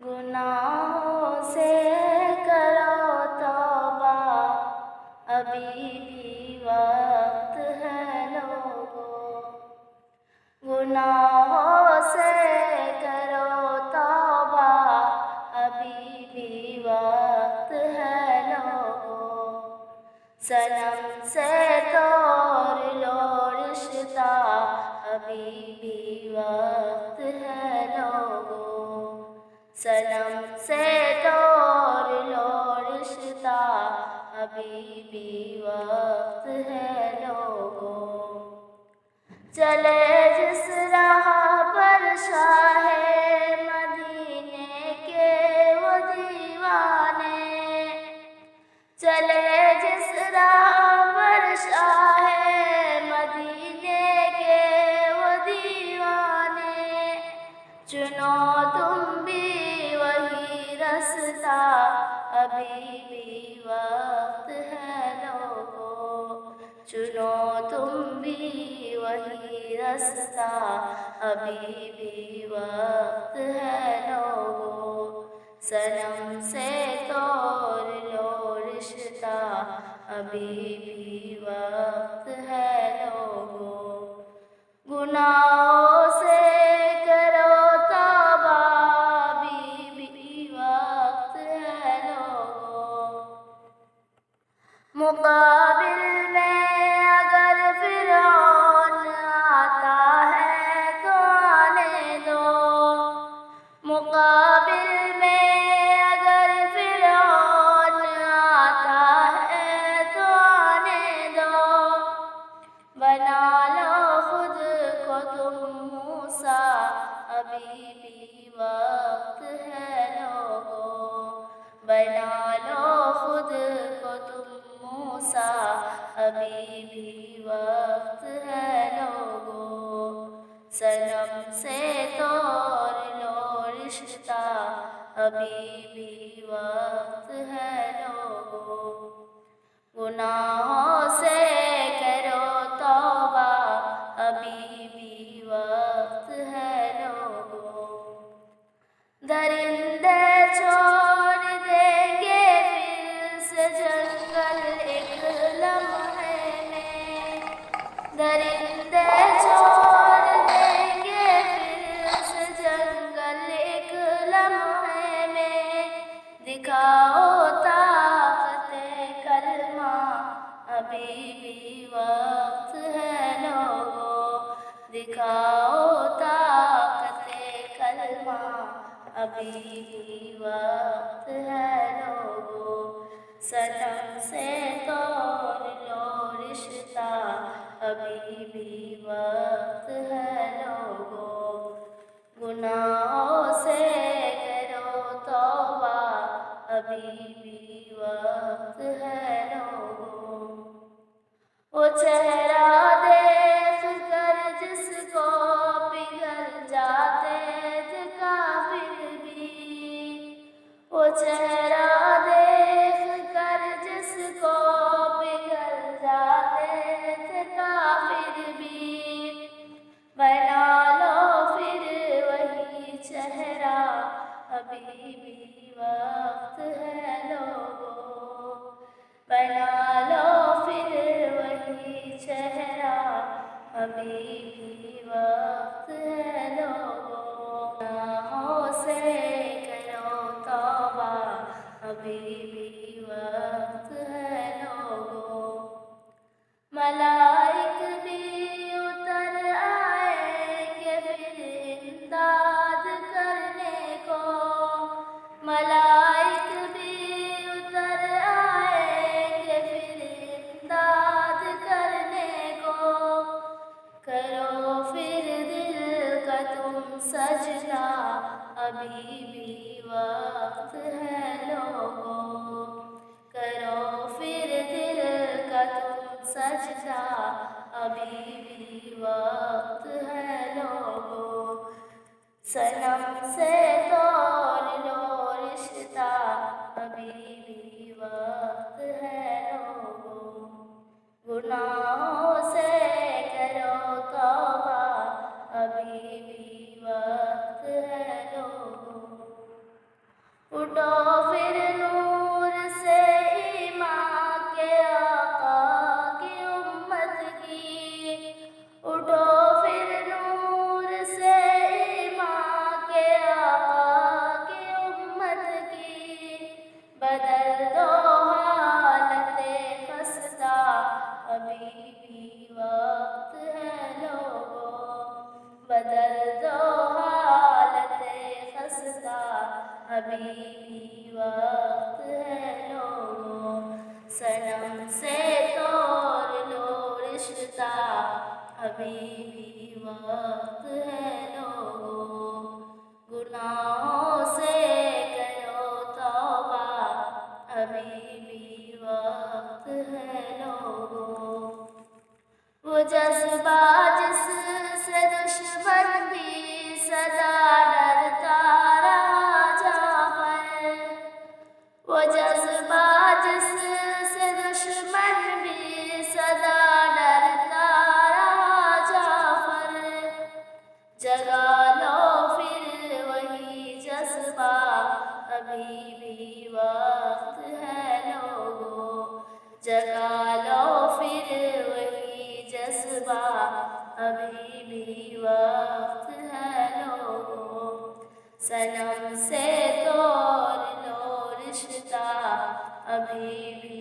गुनाहों से करो तौबा, अभी भी वक्त है लोगों। गुनाहों से करो तौबा, अभी भी वक्त है लोगों। सनम से तोड़ लो रिश्ता, अभी भी वक्त है लोगों। सनम से तोड़ लो रिश्ता, अभी भी वक्त है लोगों। चले जिस राह पर शाहे मदीने के वो दीवाने, चले जिस राह पर शाहे मदीने के वो दीवाने। चुनो तुम भी वही रास्ता, अभी भी वक्त है लोगों। चुनो तुम भी वही रास्ता, अभी भी वक्त है लोगों। सनम से तोड़ लो रिश्ता, अभी भी वक्त है लोगों। गुनाहों से करो तौबा, अभी भी वक्त है लोगों। मुकाबिल में अगर फिरौन आता है तो आने दो। मुकाबिल में अगर फिरौन आता है तो आने दो। बना लो खुद को तुम मूसा, अभी भी वक्त है लोगों। बना लो खुद को तुम मूसा, अभी भी वक्त है लोगों। सनम से तोड़ लो रिश्ता, अभी भी वक्त है लोगों। गुनाहों से करो तौबा, अभी भी वक्त है लोगों। दरिंदे छोड़ देंगे फिर से जंगल एक लम्हे में। दरिंदे छोड़ देंगे फिर से जंगल एक लम्हे में। दिखाओ ताकते कलमा, अभी भी वक्त है लोगों। दिखाओ ताकते कलमा, अभी भी वक्त है लोगों। सनम से तोड़ लो रिश्ता, अभी भी वक्त है लोगों। गुनाहों से करो तौबा, अभी भी वक्त है लोगों। वो चेहरा देख कर जिसको पिघल जाते थे काफिर भी। वो चेहरा देख कर जिसको पिघल जाते थे काफिर भी। बना लो फिर वही चेहरा, अभी भी वक्त है लोगों। बना लो फिर वही चेहरा, अभी भी वक्त है लोगों। गुनाहों से करो तौबा, अभी भी वक्त है लोगों। मलाइक भी उतर आएंगे फिर इमदाद करने को। मलाइक भी उतर आएंगे फिर इमदाद करने को। करो फिर दिल का तुम सजदा, अभी भी वक्त है लोगों। करो फिर दिल का तुम सजदा, अभी भी वक्त है लोगों। सनम से तोड़ लो रिश्ता, अभी भी वक्त है लोगों। गुनाहों से करो तौबा, अभी भी वक्त है लोगों। उठो फिर नूर से ईमान के आका की उम्मत की, उठो फिर नूर से ईमान के आका की उम्मत की। बदल दो हालते खस्ता, अभी भी वक्त है लोगों। बदल दो हालते खस्ता, अभी भी वक्त है लोगों। सनम से तोड़ लो रिश्ता, अभी भी वक्त है लोगों। गुनाहों से करो तौबा, अभी भी वक्त है लोगों। वो जज्बा जिससे दुश्मन भी सदा डरता रहा जाफर, वो जज्बा जिससे दुश्मन भी सदा डरता रहा जाफर। जगा लो फिर वही जज्बा, अभी भी वक्त है लोगों। जगा लो फिर वही जज्बा, अभी भी वक्त है लोगों। सनम से तोड़ लो रिश्ता, अभी भी